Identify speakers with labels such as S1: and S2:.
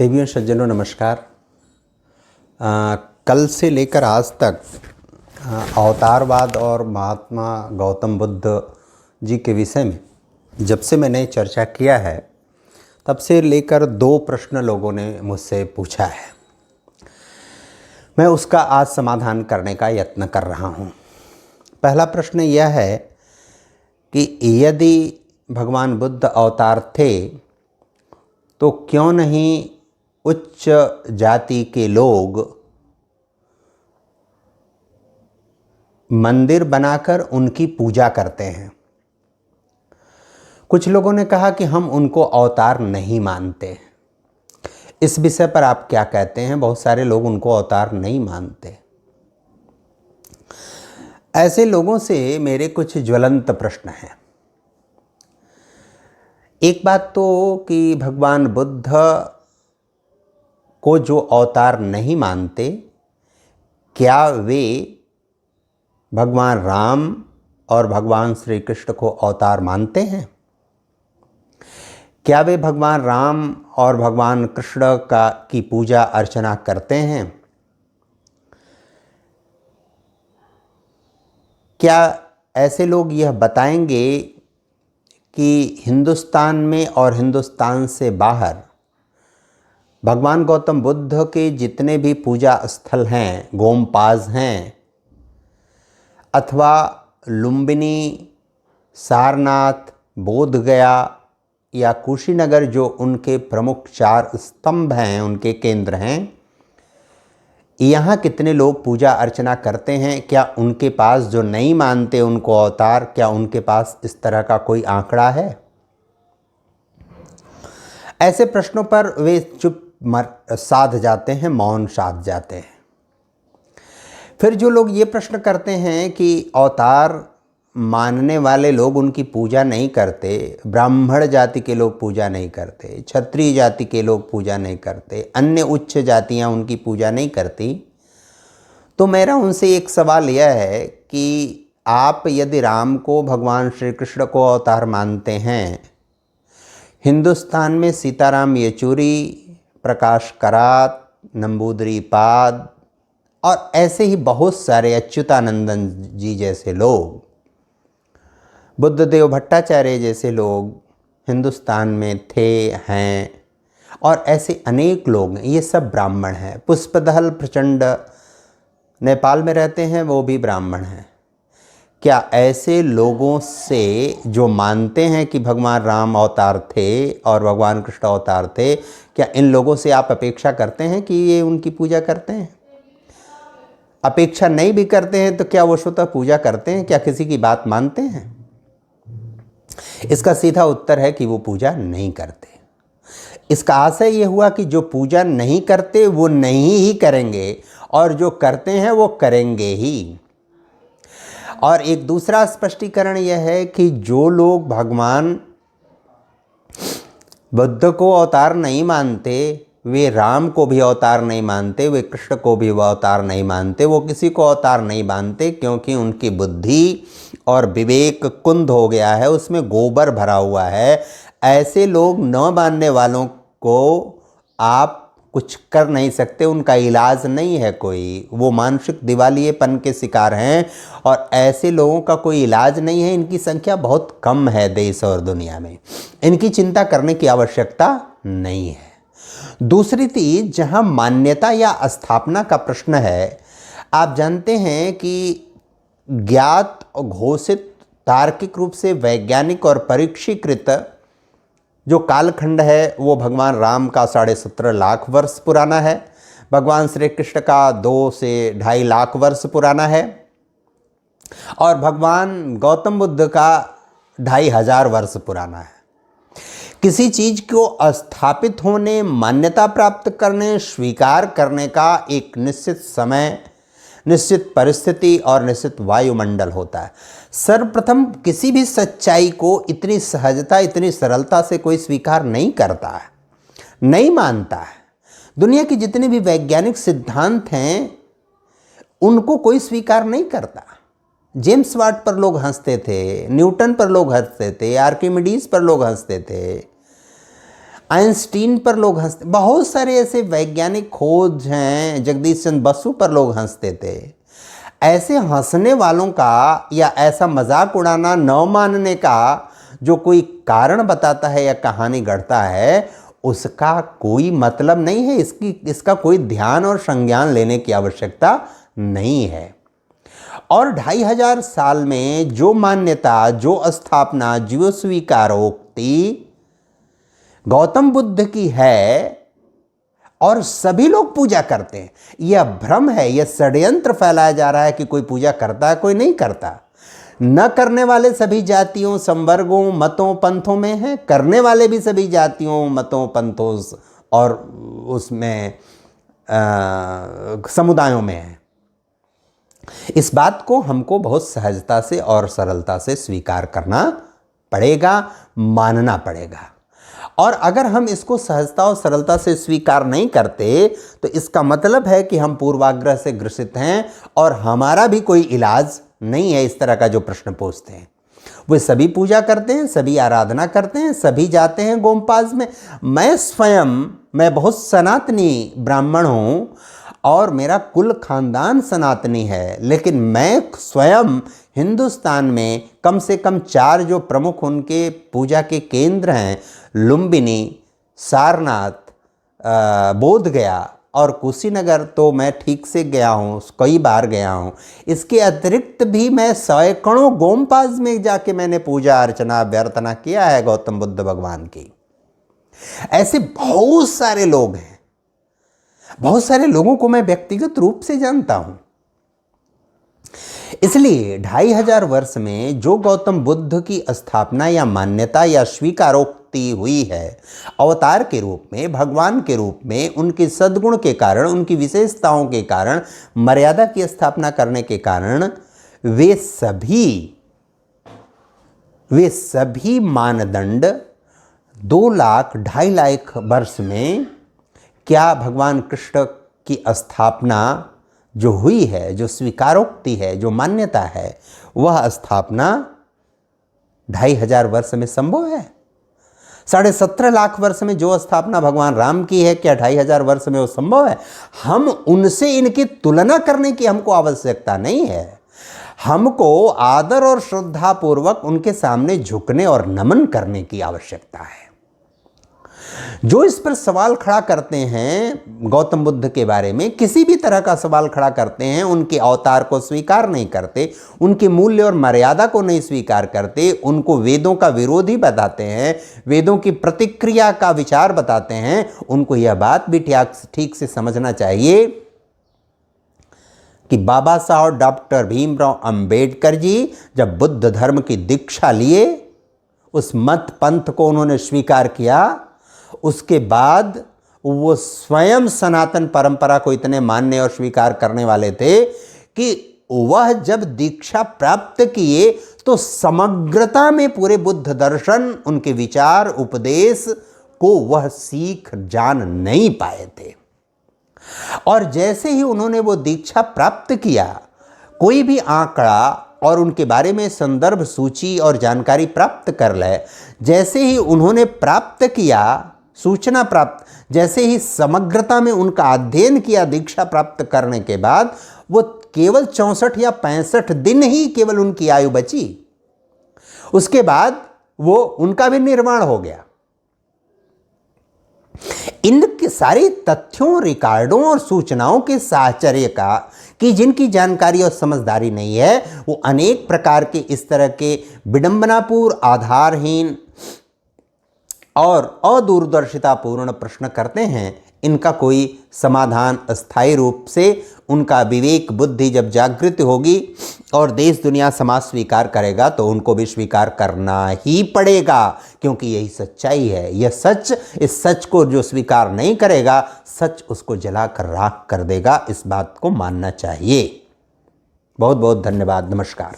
S1: देवियों सज्जनों नमस्कार। कल से लेकर आज तक अवतारवाद और महात्मा गौतम बुद्ध जी के विषय में जब से मैंने चर्चा किया है तब से लेकर 2 प्रश्न लोगों ने मुझसे पूछा है। मैं उसका आज समाधान करने का यत्न कर रहा हूँ। पहला प्रश्न यह है कि यदि भगवान बुद्ध अवतार थे तो क्यों नहीं उच्च जाति के लोग मंदिर बनाकर उनकी पूजा करते हैं। कुछ लोगों ने कहा कि हम उनको अवतार नहीं मानते। इस विषय पर आप क्या कहते हैं? बहुत सारे लोग उनको अवतार नहीं मानते। ऐसे लोगों से मेरे कुछ ज्वलंत प्रश्न हैं। एक बात तो कि भगवान बुद्ध को जो अवतार नहीं मानते, क्या वे भगवान राम और भगवान श्री कृष्ण को अवतार मानते हैं? क्या वे भगवान राम और भगवान कृष्ण की पूजा अर्चना करते हैं? क्या ऐसे लोग यह बताएंगे कि हिंदुस्तान में और हिंदुस्तान से बाहर भगवान गौतम बुद्ध के जितने भी पूजा स्थल हैं, गोमपाज हैं, अथवा लुम्बिनी, सारनाथ, बोधगया या कुशीनगर जो उनके प्रमुख 4 स्तंभ हैं, उनके केंद्र हैं, यहाँ कितने लोग पूजा अर्चना करते हैं? क्या उनके पास जो नहीं मानते उनको अवतार, क्या उनके पास इस तरह का कोई आंकड़ा है? ऐसे प्रश्नों पर वे चुप साध जाते हैं, मौन साध जाते हैं। फिर जो लोग ये प्रश्न करते हैं कि अवतार मानने वाले लोग उनकी पूजा नहीं करते, ब्राह्मण जाति के लोग पूजा नहीं करते, क्षत्रिय जाति के लोग पूजा नहीं करते, अन्य उच्च जातियां उनकी पूजा नहीं करती, तो मेरा उनसे एक सवाल यह है कि आप यदि राम को, भगवान श्री कृष्ण को अवतार मानते हैं, हिंदुस्तान में सीताराम येचुरी, प्रकाश करात, नंबूदरी पाद और ऐसे ही बहुत सारे, अच्युतानंदन जी जैसे लोग, बुद्धदेव भट्टाचार्य जैसे लोग हिंदुस्तान में थे, हैं, और ऐसे अनेक लोग, ये सब ब्राह्मण हैं। पुष्पदहल प्रचंड नेपाल में रहते हैं, वो भी ब्राह्मण हैं। क्या ऐसे लोगों से जो मानते हैं कि भगवान राम अवतार थे और भगवान कृष्ण अवतार थे, क्या इन लोगों से आप अपेक्षा करते हैं कि ये उनकी पूजा करते हैं? अपेक्षा नहीं भी करते हैं तो क्या वो स्वतः पूजा करते हैं? क्या किसी की बात मानते हैं? इसका सीधा उत्तर है कि वो पूजा नहीं करते। इसका आशय ये हुआ कि जो पूजा नहीं करते वो नहीं ही करेंगे और जो करते हैं वो करेंगे ही। और एक दूसरा स्पष्टीकरण यह है कि जो लोग भगवान बुद्ध को अवतार नहीं मानते, वे राम को भी अवतार नहीं मानते, वे कृष्ण को भी वो अवतार नहीं मानते, वो किसी को अवतार नहीं मानते क्योंकि उनकी बुद्धि और विवेक कुंद हो गया है, उसमें गोबर भरा हुआ है। ऐसे लोग न मानने वालों को आप कुछ कर नहीं सकते, उनका इलाज नहीं है कोई। वो मानसिक दिवालियेपन के शिकार हैं और ऐसे लोगों का कोई इलाज नहीं है। इनकी संख्या बहुत कम है देश और दुनिया में। इनकी चिंता करने की आवश्यकता नहीं है। दूसरी चीज, जहां मान्यता या स्थापना का प्रश्न है, आप जानते हैं कि ज्ञात और घोषित तार्किक रूप से वैज्ञानिक और परीक्षीकृत जो कालखंड है वो भगवान राम का 17.5 लाख वर्ष पुराना है, भगवान श्री कृष्ण का 2 से 2.5 लाख वर्ष पुराना है और भगवान गौतम बुद्ध का 2,500 वर्ष पुराना है। किसी चीज को स्थापित होने, मान्यता प्राप्त करने, स्वीकार करने का एक निश्चित समय, निश्चित परिस्थिति और निश्चित वायुमंडल होता है। सर्वप्रथम किसी भी सच्चाई को इतनी सहजता, इतनी सरलता से कोई स्वीकार नहीं करता है, नहीं मानता है। दुनिया के जितने भी वैज्ञानिक सिद्धांत हैं उनको कोई स्वीकार नहीं करता। जेम्स वाट पर लोग हंसते थे, न्यूटन पर लोग हंसते थे, आर्किमिडीज पर लोग हंसते थे, आइंस्टीन पर लोग हंसते, बहुत सारे ऐसे वैज्ञानिक खोज हैं, जगदीश चंद्र बसु पर लोग हंसते थे। ऐसे हंसने वालों का या ऐसा मजाक उड़ाना न मानने का जो कोई कारण बताता है या कहानी गढ़ता है, उसका कोई मतलब नहीं है। इसका कोई ध्यान और संज्ञान लेने की आवश्यकता नहीं है। और 2500 साल में जो मान्यता, जो स्थापना, जो स्वीकारोक्ति गौतम बुद्ध की है और सभी लोग पूजा करते हैं, यह भ्रम है, यह षड्यंत्र फैलाया जा रहा है कि कोई पूजा करता है, कोई नहीं करता। न करने वाले सभी जातियों, संवर्गों, मतों, पंथों में हैं, करने वाले भी सभी जातियों, मतों, पंथों और उसमें समुदायों में हैं। इस बात को हमको बहुत सहजता से और सरलता से स्वीकार करना पड़ेगा, मानना पड़ेगा। और अगर हम इसको सहजता और सरलता से स्वीकार नहीं करते तो इसका मतलब है कि हम पूर्वाग्रह से ग्रसित हैं और हमारा भी कोई इलाज नहीं है। इस तरह का जो प्रश्न पूछते हैं, वे सभी पूजा करते हैं, सभी आराधना करते हैं, सभी जाते हैं गोमपाज में। मैं बहुत सनातनी ब्राह्मण हूँ और मेरा कुल खानदान सनातनी है, लेकिन मैं स्वयं हिंदुस्तान में कम से कम 4 जो प्रमुख उनके पूजा के केंद्र हैं, लुम्बिनी, सारनाथ, बोधगया और कुशीनगर, तो मैं ठीक से गया हूँ, कई बार गया हूँ। इसके अतिरिक्त भी मैं सैकड़ों गोमपाज में जाके मैंने पूजा अर्चना व्यर्थना किया है गौतम बुद्ध भगवान की। ऐसे बहुत सारे लोग हैं, बहुत सारे लोगों को मैं व्यक्तिगत रूप से जानता हूं। इसलिए 2500 वर्ष में जो गौतम बुद्ध की स्थापना या मान्यता या स्वीकारोक्ति हुई है, अवतार के रूप में, भगवान के रूप में, उनके सद्गुण के कारण, उनकी विशेषताओं के कारण, मर्यादा की स्थापना करने के कारण, वे सभी मानदंड 2 लाख 2.5 लाख वर्ष में, क्या भगवान कृष्ण की स्थापना जो हुई है, जो स्वीकारोक्ति है, जो मान्यता है, वह स्थापना 2500 वर्ष में संभव है? 17.5 लाख वर्ष में जो स्थापना भगवान राम की है, क्या 2500 वर्ष में वो संभव है? हम उनसे इनकी तुलना करने की हमको आवश्यकता नहीं है। हमको आदर और श्रद्धा पूर्वक उनके सामने झुकने और नमन करने की आवश्यकता है। जो इस पर सवाल खड़ा करते हैं गौतम बुद्ध के बारे में, किसी भी तरह का सवाल खड़ा करते हैं, उनके अवतार को स्वीकार नहीं करते, उनके मूल्य और मर्यादा को नहीं स्वीकार करते, उनको वेदों का विरोधी बताते हैं, वेदों की प्रतिक्रिया का विचार बताते हैं, उनको यह बात भी ठीक से समझना चाहिए कि बाबा साहब डॉक्टर भीमराव अंबेडकर जी जब बुद्ध धर्म की दीक्षा लिए, उस मत पंथ को उन्होंने स्वीकार किया, उसके बाद वो स्वयं सनातन परंपरा को इतने मानने और स्वीकार करने वाले थे कि वह जब दीक्षा प्राप्त किए तो समग्रता में पूरे बुद्ध दर्शन, उनके विचार, उपदेश को वह सीख जान नहीं पाए थे। और जैसे ही उन्होंने वो दीक्षा प्राप्त किया, कोई भी आंकड़ा और उनके बारे में संदर्भ सूची और जानकारी प्राप्त कर ले, जैसे ही उन्होंने प्राप्त किया, सूचना प्राप्त, जैसे ही समग्रता में उनका अध्ययन किया दीक्षा प्राप्त करने के बाद, वो केवल 64 या 65 दिन ही केवल उनकी आयु बची। उसके बाद वो उनका भी निर्वाण हो गया। इनके सारे तथ्यों, रिकॉर्डों और सूचनाओं के साहचर्य की जिनकी जानकारी और समझदारी नहीं है, वो अनेक प्रकार के इस तरह के विडंबनापूर्ण, आधारहीन और अदूरदर्शितापूर्ण प्रश्न करते हैं। इनका कोई समाधान स्थायी रूप से, उनका विवेक बुद्धि जब जागृत होगी और देश दुनिया समाज स्वीकार करेगा तो उनको भी स्वीकार करना ही पड़ेगा, क्योंकि यही सच्चाई है। यह सच, इस सच को जो स्वीकार नहीं करेगा, सच उसको जलाकर राख कर देगा। इस बात को मानना चाहिए। बहुत बहुत धन्यवाद। नमस्कार।